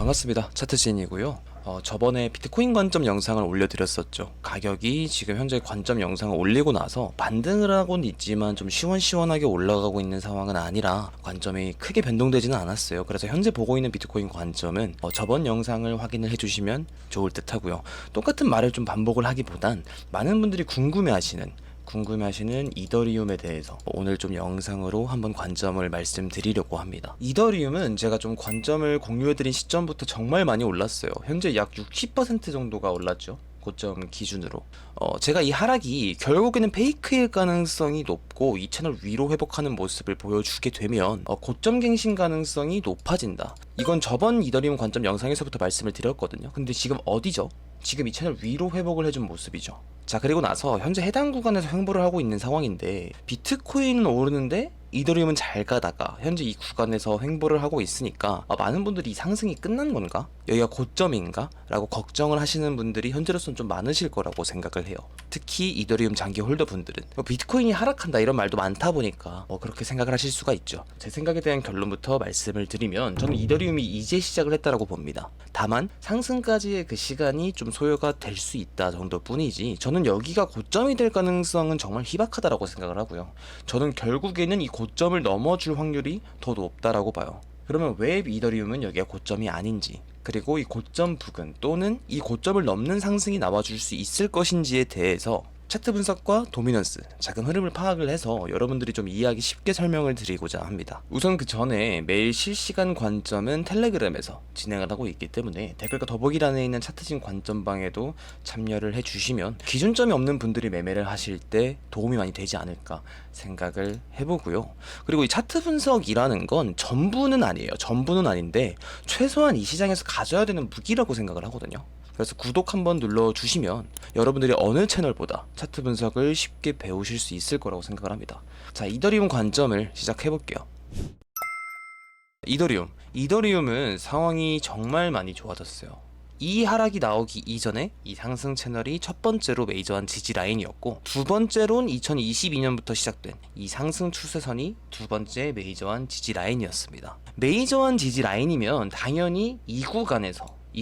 반갑습니다. 차트진이고요. 저번에 비트코인 관점 영상을 올려드렸었죠. 가격이 지금 현재 관점 영상을 올리고 나서 반등을 하고는 있지만 좀 시원시원하게 올라가고 있는 상황은 아니라 관점이 크게 변동되지는 않았어요. 그래서 현재 보고 있는 비트코인 관점은 저번 영상을 확인을 해주시면 좋을 듯 하고요. 똑같은 말을 좀 반복을 하기보단 많은 분들이 궁금해하시는 이더리움에 대해서 오늘 좀 영상으로 한번 관점을 말씀드리려고 합니다. 이더리움은 제가 좀 관점을 공유해드린 시점부터 정말 많이 올랐어요. 현재 약 60% 정도가 올랐죠. 고점 기준으로. 제가 이 하락이 결국에는 페이크일 가능성이 높고 이 채널 위로 회복하는 모습을 보여주게 되면 고점 갱신 가능성이 높아진다. 이건 저번 이더리움 관점 영상에서부터 말씀을 드렸거든요. 근데 지금 어디죠? 지금 이 채널 위로 회복을 해준 모습이죠. 자, 그리고 나서 현재 해당 구간에서 횡보를 하고 있는 상황인데 비트코인은 오르는데 이더리움은 잘 가다가 현재 이 구간에서 횡보를 하고 있으니까 많은 분들이 이 상승이 끝난 건가? 여기가 고점인가? 라고 걱정을 하시는 분들이 현재로서는 좀 많으실 거라고 생각을 해요. 특히 이더리움 장기 홀더 분들은 비트코인이 하락한다 이런 말도 많다 보니까 그렇게 생각을 하실 수가 있죠. 제 생각에 대한 결론부터 말씀을 드리면 저는 이더리움이 이제 시작을 했다라고 봅니다. 다만 상승까지의 그 시간이 좀 소요가 될 수 있다 정도뿐이지 저는 여기가 고점이 될 가능성은 정말 희박하다라고 생각을 하고요. 저는 결국에는 이 고점을 넘어줄 확률이 더 높다라고 봐요. 그러면 왜 이더리움은 여기가 고점이 아닌지, 그리고 이 고점 부근 또는 이 고점을 넘는 상승이 나와줄 수 있을 것인지에 대해서 차트 분석과 도미넌스, 작은 흐름을 파악을 해서 여러분들이 좀 이해하기 쉽게 설명을 드리고자 합니다. 우선 그 전에 매일 실시간 관점은 텔레그램에서 진행을 하고 있기 때문에 댓글과 더보기란에 있는 차트진 관점방에도 참여를 해주시면 기준점이 없는 분들이 매매를 하실 때 도움이 많이 되지 않을까 생각을 해보고요. 그리고 이 차트 분석이라는 건 전부는 아니에요. 전부는 아닌데 최소한 이 시장에서 가져야 되는 무기라고 생각을 하거든요. 그래서 구독 한번 눌러주시면 여러분들이 어느 채널보다 차트 분석을 쉽게 배우실 수 있을 거라고 생각을 합니다. 자, 이더리움 관점을 시작해볼게요. 이더리움은 상황이 정말 많이 좋아졌어요. 이 하락이 나오기 이전에 이 상승 채널이 첫 번째로 메이저한 지지 라인이었고, 두 번째로는 2022년부터 시작된 이 상승 추세선이 두 번째 메이저한 지지 라인이었습니다. 메이저한 지지 라인이면 당연히 이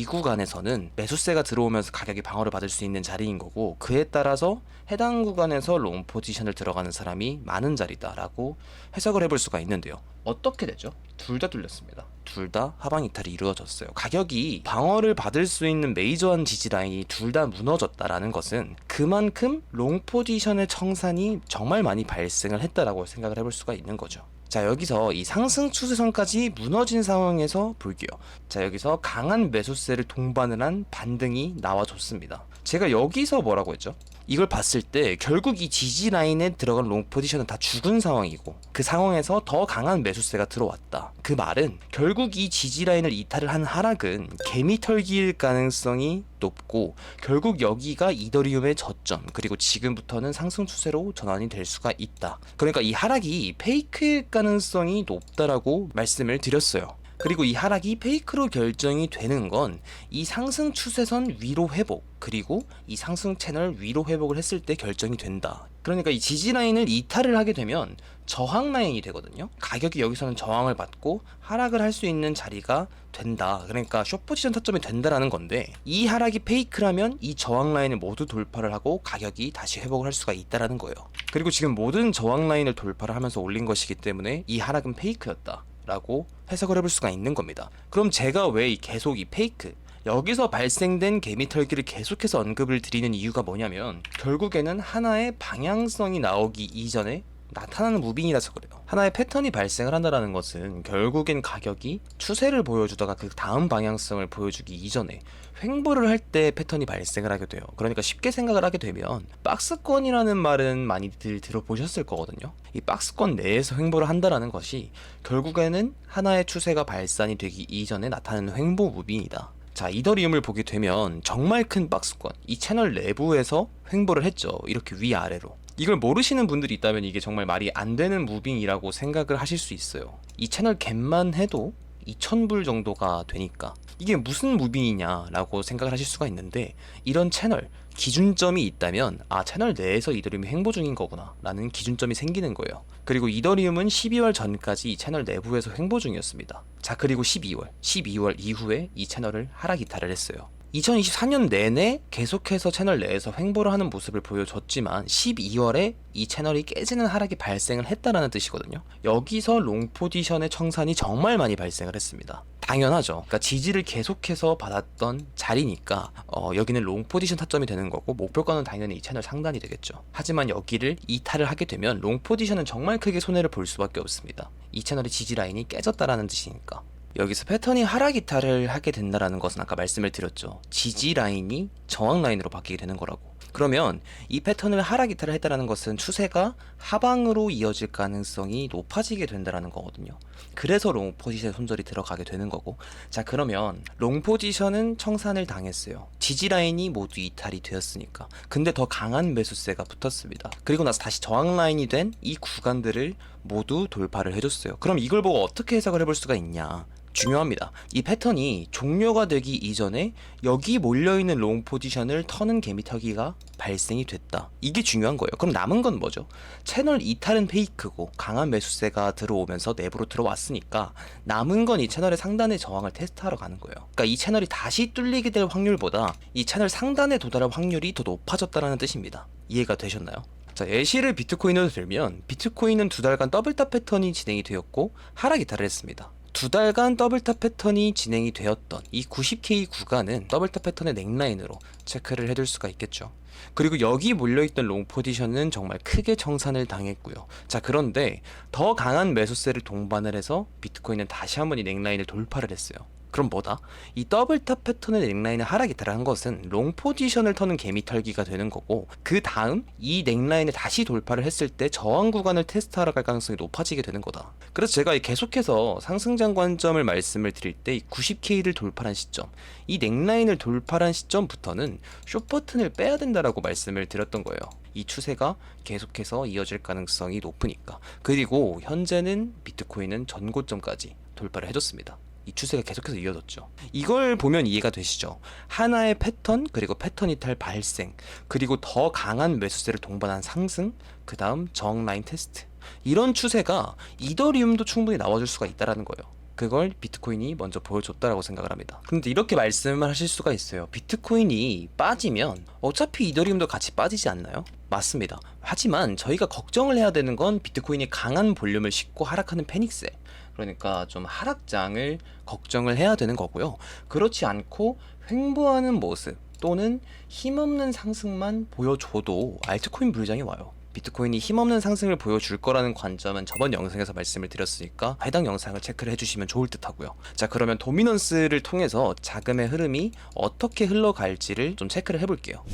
구간에서는 매수세가 들어오면서 가격이 방어를 받을 수 있는 자리인 거고, 그에 따라서 해당 구간에서 롱 포지션을 들어가는 사람이 많은 자리다라고 해석을 해볼 수가 있는데요. 어떻게 되죠? 둘 다 뚫렸습니다. 둘 다 하방 이탈이 이루어졌어요. 가격이 방어를 받을 수 있는 메이저한 지지 라인이 둘 다 무너졌다라는 것은 그만큼 롱 포지션의 청산이 정말 많이 발생을 했다라고 생각을 해볼 수가 있는 거죠. 자, 여기서 이 상승 추세선까지 무너진 상황에서 볼게요. 자, 여기서 강한 매수세를 동반을 한 반등이 나와줬습니다. 제가 여기서 뭐라고 했죠? 이걸 봤을 때 결국 이 지지 라인에 들어간 롱 포지션은 다 죽은 상황이고, 그 상황에서 더 강한 매수세가 들어왔다. 그 말은 결국 이 지지 라인을 이탈을 한 하락은 개미털기일 가능성이 높고, 결국 여기가 이더리움의 저점, 그리고 지금부터는 상승 추세로 전환이 될 수가 있다. 그러니까 이 하락이 페이크일 가능성이 높다라고 말씀을 드렸어요. 그리고 이 하락이 페이크로 결정이 되는 건 이 상승 추세선 위로 회복, 그리고 이 상승 채널 위로 회복을 했을 때 결정이 된다. 그러니까 이 지지 라인을 이탈을 하게 되면 저항 라인이 되거든요. 가격이 여기서는 저항을 받고 하락을 할 수 있는 자리가 된다. 그러니까 숏 포지션 타점이 된다라는 건데, 이 하락이 페이크라면 이 저항 라인을 모두 돌파를 하고 가격이 다시 회복을 할 수가 있다라는 거예요. 그리고 지금 모든 저항 라인을 돌파를 하면서 올린 것이기 때문에 이 하락은 페이크였다 라고 해석을 해볼 수가 있는 겁니다. 그럼 제가 왜 계속 이 페이크, 여기서 발생된 개미털기를 계속해서 언급을 드리는 이유가 뭐냐면, 결국에는 하나의 방향성이 나오기 이전에 나타나는 무빙이라서 그래요. 하나의 패턴이 발생을 한다는 것은 결국엔 가격이 추세를 보여주다가 그 다음 방향성을 보여주기 이전에 횡보를 할 때 패턴이 발생을 하게 돼요. 그러니까 쉽게 생각을 하게 되면 박스권이라는 말은 많이들 들어보셨을 거거든요. 이 박스권 내에서 횡보를 한다는 것이 결국에는 하나의 추세가 발산이 되기 이전에 나타나는 횡보 무빙이다. 자, 이더리움을 보게 되면 정말 큰 박스권, 이 채널 내부에서 횡보를 했죠. 이렇게 위아래로. 이걸 모르시는 분들이 있다면 이게 정말 말이 안 되는 무빙이라고 생각을 하실 수 있어요. 이 채널 갭만 해도 2,000불 정도가 되니까 이게 무슨 무빙이냐 라고 생각을 하실 수가 있는데, 이런 채널 기준점이 있다면 채널 내에서 이더리움이 횡보 중인 거구나 라는 기준점이 생기는 거예요. 그리고 이더리움은 12월 전까지 이 채널 내부에서 횡보 중이었습니다. 자, 그리고 12월 이후에 이 채널을 하락 이탈을 했어요. 2024년 내내 계속해서 채널 내에서 횡보를 하는 모습을 보여줬지만 12월에 이 채널이 깨지는 하락이 발생을 했다라는 뜻이거든요. 여기서 롱 포지션의 청산이 정말 많이 발생을 했습니다. 당연하죠. 그러니까 지지를 계속해서 받았던 자리니까 여기는 롱 포지션 타점이 되는 거고 목표가는 당연히 이 채널 상단이 되겠죠. 하지만 여기를 이탈을 하게 되면 롱 포지션은 정말 크게 손해를 볼 수밖에 없습니다. 이 채널의 지지 라인이 깨졌다라는 뜻이니까. 여기서 패턴이 하락 이탈을 하게 된다라는 것은 아까 말씀을 드렸죠. 지지 라인이 저항 라인으로 바뀌게 되는 거라고. 그러면 이 패턴을 하락 이탈을 했다라는 것은 추세가 하방으로 이어질 가능성이 높아지게 된다라는 거거든요. 그래서 롱 포지션 손절이 들어가게 되는 거고. 자, 그러면 롱 포지션은 청산을 당했어요. 지지 라인이 모두 이탈이 되었으니까. 근데 더 강한 매수세가 붙었습니다. 그리고 나서 다시 저항 라인이 된 이 구간들을 모두 돌파를 해줬어요. 그럼 이걸 보고 어떻게 해석을 해볼 수가 있냐? 중요합니다. 이 패턴이 종료가 되기 이전에 여기 몰려있는 롱 포지션을 터는 개미터기가 발생이 됐다. 이게 중요한 거예요. 그럼 남은 건 뭐죠? 채널 이탈은 페이크고 강한 매수세가 들어오면서 내부로 들어왔으니까 남은 건 이 채널의 상단의 저항을 테스트하러 가는 거예요. 그러니까 이 채널이 다시 뚫리게 될 확률보다 이 채널 상단에 도달할 확률이 더 높아졌다는 뜻입니다. 이해가 되셨나요? 자, 예시를 비트코인으로 들면 비트코인은 2달간 더블탑 패턴이 진행이 되었고 하락 이탈을 했습니다. 2달간 더블탑 패턴이 진행이 되었던 이 90K 구간은 더블탑 패턴의 넥라인으로 체크를 해둘 수가 있겠죠. 그리고 여기 몰려있던 롱 포지션은 정말 크게 청산을 당했고요. 자, 그런데 더 강한 매수세를 동반을 해서 비트코인은 다시 한번 이 넥라인을 돌파를 했어요. 그럼 뭐다? 이 더블탑 패턴의 넥라인을 하락 이탈을 한 것은 롱 포지션을 터는 개미 털기가 되는 거고, 그 다음 이 넥라인을 다시 돌파를 했을 때 저항 구간을 테스트하러 갈 가능성이 높아지게 되는 거다. 그래서 제가 계속해서 상승장 관점을 말씀을 드릴 때 이 90K를 돌파한 시점, 이 넥라인을 돌파한 시점부터는 숏 버튼을 빼야 된다라고 말씀을 드렸던 거예요. 이 추세가 계속해서 이어질 가능성이 높으니까. 그리고 현재는 비트코인은 전고점까지 돌파를 해줬습니다. 이 추세가 계속해서 이어졌죠. 이걸 보면 이해가 되시죠? 하나의 패턴, 그리고 패턴 이탈 발생, 그리고 더 강한 매수세를 동반한 상승, 그 다음 저항 라인 테스트. 이런 추세가 이더리움도 충분히 나와줄 수가 있다는 거예요. 그걸 비트코인이 먼저 보여줬다라고 생각을 합니다. 근데 이렇게 말씀을 하실 수가 있어요. 비트코인이 빠지면 어차피 이더리움도 같이 빠지지 않나요? 맞습니다. 하지만 저희가 걱정을 해야 되는 건 비트코인이 강한 볼륨을 싣고 하락하는 패닉세, 그러니까 좀 하락장을 걱정을 해야 되는 거고요. 그렇지 않고 횡보하는 모습 또는 힘없는 상승만 보여줘도 알트코인 물량이 와요. 비트코인이 힘없는 상승을 보여줄 거라는 관점은 저번 영상에서 말씀을 드렸으니까 해당 영상을 체크를 해주시면 좋을 듯 하고요. 자, 그러면 도미넌스를 통해서 자금의 흐름이 어떻게 흘러갈지를 좀 체크를 해볼게요.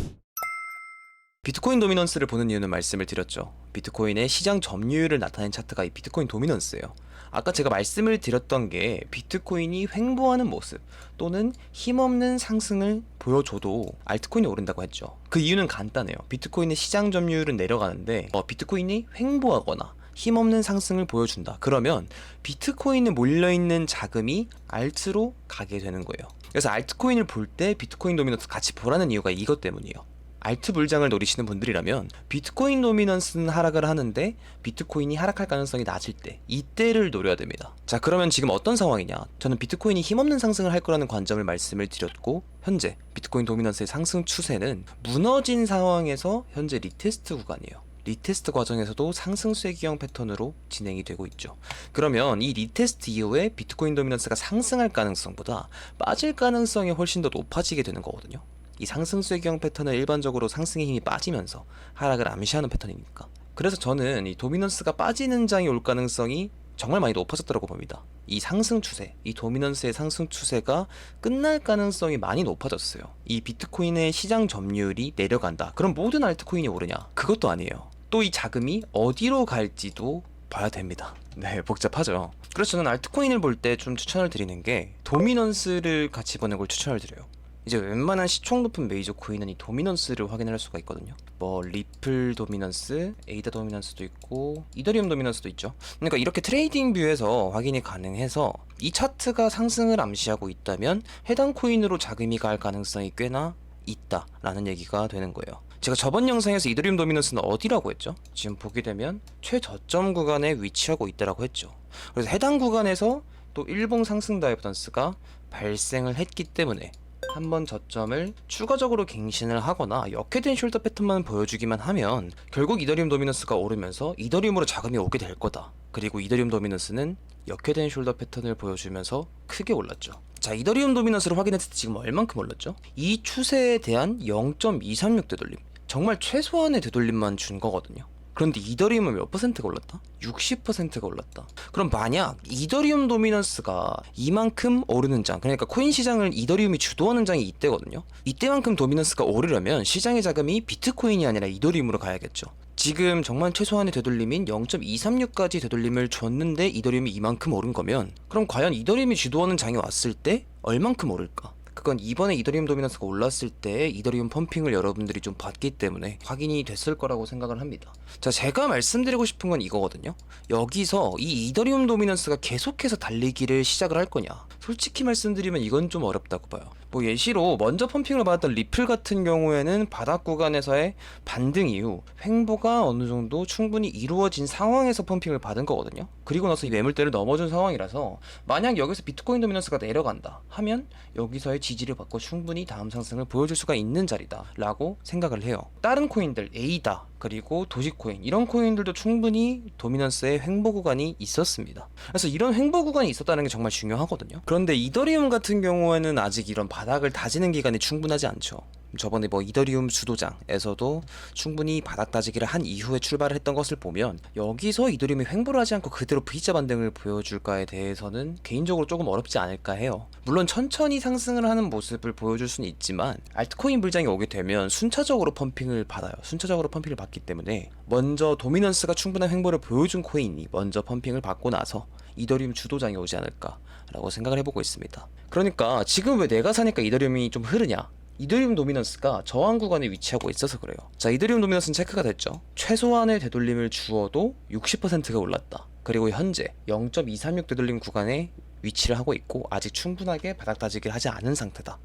비트코인 도미넌스를 보는 이유는 말씀을 드렸죠. 비트코인의 시장 점유율을 나타낸 차트가 이 비트코인 도미넌스예요. 아까 제가 말씀을 드렸던 게 비트코인이 횡보하는 모습 또는 힘없는 상승을 보여줘도 알트코인이 오른다고 했죠. 그 이유는 간단해요. 비트코인의 시장 점유율은 내려가는데 비트코인이 횡보하거나 힘없는 상승을 보여준다. 그러면 비트코인에 몰려있는 자금이 알트로 가게 되는 거예요. 그래서 알트코인을 볼 때 비트코인 도미넌스 같이 보라는 이유가 이것 때문이에요. 알트 불장을 노리시는 분들이라면 비트코인 도미넌스는 하락을 하는데 비트코인이 하락할 가능성이 낮을 때 이때를 노려야 됩니다. 자, 그러면 지금 어떤 상황이냐? 저는 비트코인이 힘없는 상승을 할 거라는 관점을 말씀을 드렸고, 현재 비트코인 도미넌스의 상승 추세는 무너진 상황에서 현재 리테스트 구간이에요. 리테스트 과정에서도 상승 쐐기형 패턴으로 진행이 되고 있죠. 그러면 이 리테스트 이후에 비트코인 도미넌스가 상승할 가능성보다 빠질 가능성이 훨씬 더 높아지게 되는 거거든요. 이 상승 쐐기형 패턴은 일반적으로 상승의 힘이 빠지면서 하락을 암시하는 패턴이니까. 그래서 저는 이 도미넌스가 빠지는 장이 올 가능성이 정말 많이 높아졌다고 봅니다. 이 상승 추세, 이 도미넌스의 상승 추세가 끝날 가능성이 많이 높아졌어요. 이 비트코인의 시장 점유율이 내려간다. 그럼 모든 알트코인이 오르냐? 그것도 아니에요. 또 이 자금이 어디로 갈지도 봐야 됩니다. 네, 복잡하죠. 그래서 저는 알트코인을 볼 때 좀 추천을 드리는 게 도미넌스를 같이 보는 걸 추천을 드려요. 이제 웬만한 시총 높은 메이저 코인은 이 도미넌스를 확인할 수가 있거든요. 뭐 리플 도미넌스, 에이다 도미넌스도 있고 이더리움 도미넌스도 있죠. 그러니까 이렇게 트레이딩 뷰에서 확인이 가능해서 이 차트가 상승을 암시하고 있다면 해당 코인으로 자금이 갈 가능성이 꽤나 있다라는 얘기가 되는 거예요. 제가 저번 영상에서 이더리움 도미넌스는 어디라고 했죠? 지금 보게 되면 최저점 구간에 위치하고 있다라고 했죠. 그래서 해당 구간에서 또 일봉 상승 다이버던스가 발생을 했기 때문에 한번 저점을 추가적으로 갱신을 하거나 역회된 숄더 패턴만 보여주기만 하면 결국 이더리움 도미넌스가 오르면서 이더리움으로 자금이 오게 될 거다. 그리고 이더리움 도미넌스는 역회된 숄더 패턴을 보여주면서 크게 올랐죠. 자, 이더리움 도미넌스를 확인했을 때 지금 얼만큼 올랐죠? 이 추세에 대한 0.236 되돌림, 정말 최소한의 되돌림만 준 거거든요. 그런데 이더리움은 몇 퍼센트가 올랐다? 60%가 올랐다. 그럼 만약 이더리움 도미넌스가 이만큼 오르는 장, 그러니까 코인 시장을 이더리움이 주도하는 장이 이때거든요. 이때만큼 도미넌스가 오르려면 시장의 자금이 비트코인이 아니라 이더리움으로 가야겠죠. 지금 정말 최소한의 되돌림인 0.236까지 되돌림을 줬는데 이더리움이 이만큼 오른 거면 그럼 과연 이더리움이 주도하는 장이 왔을 때 얼만큼 오를까? 그건 이번에 이더리움 도미넌스가 올랐을 때 이더리움 펌핑을 여러분들이 좀 봤기 때문에 확인이 됐을 거라고 생각을 합니다. 자, 제가 말씀드리고 싶은 건 이거거든요. 여기서 이 이더리움 도미넌스가 계속해서 달리기를 시작을 할 거냐, 솔직히 말씀드리면 이건 좀 어렵다고 봐요. 뭐 예시로 먼저 펌핑을 받았던 리플 같은 경우에는 바닥 구간에서의 반등 이후 횡보가 어느 정도 충분히 이루어진 상황에서 펌핑을 받은 거거든요. 그리고 나서 이 매물대를 넘어준 상황이라서 만약 여기서 비트코인 도미넌스가 내려간다 하면 여기서의 지지를 받고 충분히 다음 상승을 보여줄 수가 있는 자리다 라고 생각을 해요. 다른 코인들 에이다 그리고 도지코인 이런 코인들도 충분히 도미넌스의 횡보 구간이 있었습니다. 그래서 이런 횡보 구간이 있었다는 게 정말 중요하거든요. 그런데 이더리움 같은 경우에는 아직 이런 바닥을 다지는 기간이 충분하지 않죠. 저번에 뭐 이더리움 주도장에서도 충분히 바닥 다지기를 한 이후에 출발을 했던 것을 보면 여기서 이더리움이 횡보를 하지 않고 그대로 V자 반등을 보여줄까에 대해서는 개인적으로 조금 어렵지 않을까 해요. 물론 천천히 상승을 하는 모습을 보여줄 수는 있지만 알트코인 불장이 오게 되면 순차적으로 펌핑을 받아요. 순차적으로 펌핑을 받기 때문에 먼저 도미넌스가 충분한 횡보를 보여준 코인이 먼저 펌핑을 받고 나서 이더리움 주도장이 오지 않을까 라고 생각을 해보고 있습니다. 그러니까 지금 왜 내가 사니까 이더리움이 좀 흐르냐, 이더리움 도미넌스가 저항 구간에 위치하고 있어서 그래요. 자, 이더리움 도미넌스는 체크가 됐죠. 최소한의 되돌림을 주어도 60%가 올랐다. 그리고 현재 0.236 되돌림 구간에 위치를 하고 있고 아직 충분하게 바닥 다지기를 하지 않은 상태다.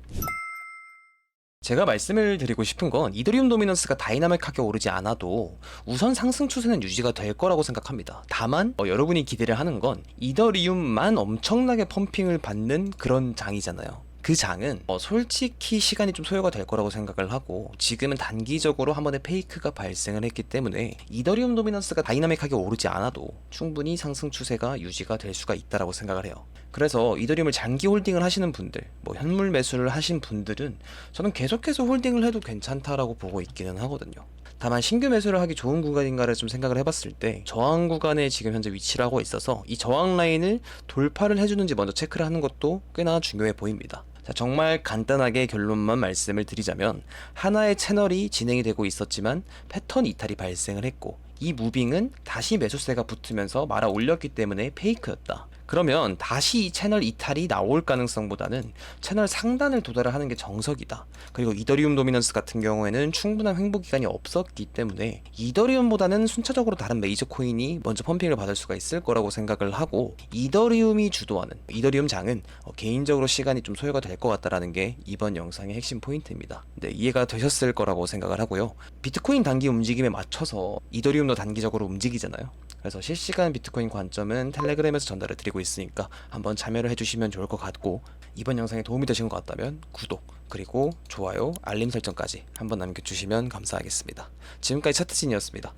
제가 말씀을 드리고 싶은 건 이더리움 도미넌스가 다이나믹하게 오르지 않아도 우선 상승 추세는 유지가 될 거라고 생각합니다. 다만 여러분이 기대를 하는 건 이더리움만 엄청나게 펌핑을 받는 그런 장이잖아요. 그 장은 솔직히 시간이 좀 소요가 될 거라고 생각을 하고 지금은 단기적으로 한 번의 페이크가 발생을 했기 때문에 이더리움 도미넌스가 다이나믹하게 오르지 않아도 충분히 상승 추세가 유지가 될 수가 있다라고 생각을 해요. 그래서 이더리움을 장기 홀딩을 하시는 분들, 뭐 현물 매수를 하신 분들은 저는 계속해서 홀딩을 해도 괜찮다라고 보고 있기는 하거든요. 다만 신규 매수를 하기 좋은 구간인가를 좀 생각을 해봤을 때 저항 구간에 지금 현재 위치를 하고 있어서 이 저항 라인을 돌파를 해주는지 먼저 체크를 하는 것도 꽤나 중요해 보입니다. 자, 정말 간단하게 결론만 말씀을 드리자면 하나의 채널이 진행이 되고 있었지만 패턴 이탈이 발생을 했고 이 무빙은 다시 매수세가 붙으면서 말아 올렸기 때문에 페이크였다. 그러면 다시 이 채널 이탈이 나올 가능성보다는 채널 상단을 도달을 하는 게 정석이다. 그리고 이더리움 도미넌스 같은 경우에는 충분한 횡보 기간이 없었기 때문에 이더리움보다는 순차적으로 다른 메이저 코인이 먼저 펌핑을 받을 수가 있을 거라고 생각을 하고 이더리움이 주도하는 이더리움 장은 개인적으로 시간이 좀 소요가 될 것 같다라는 게 이번 영상의 핵심 포인트입니다. 네, 이해가 되셨을 거라고 생각을 하고요. 비트코인 단기 움직임에 맞춰서 이더리움도 단기적으로 움직이잖아요. 그래서 실시간 비트코인 관점은 텔레그램에서 전달을 드리고 있으니까 한번 참여를 해주시면 좋을 것 같고 이번 영상에 도움이 되신 것 같다면 구독 그리고 좋아요 알림 설정까지 한번 남겨주시면 감사하겠습니다. 지금까지 차트진이었습니다.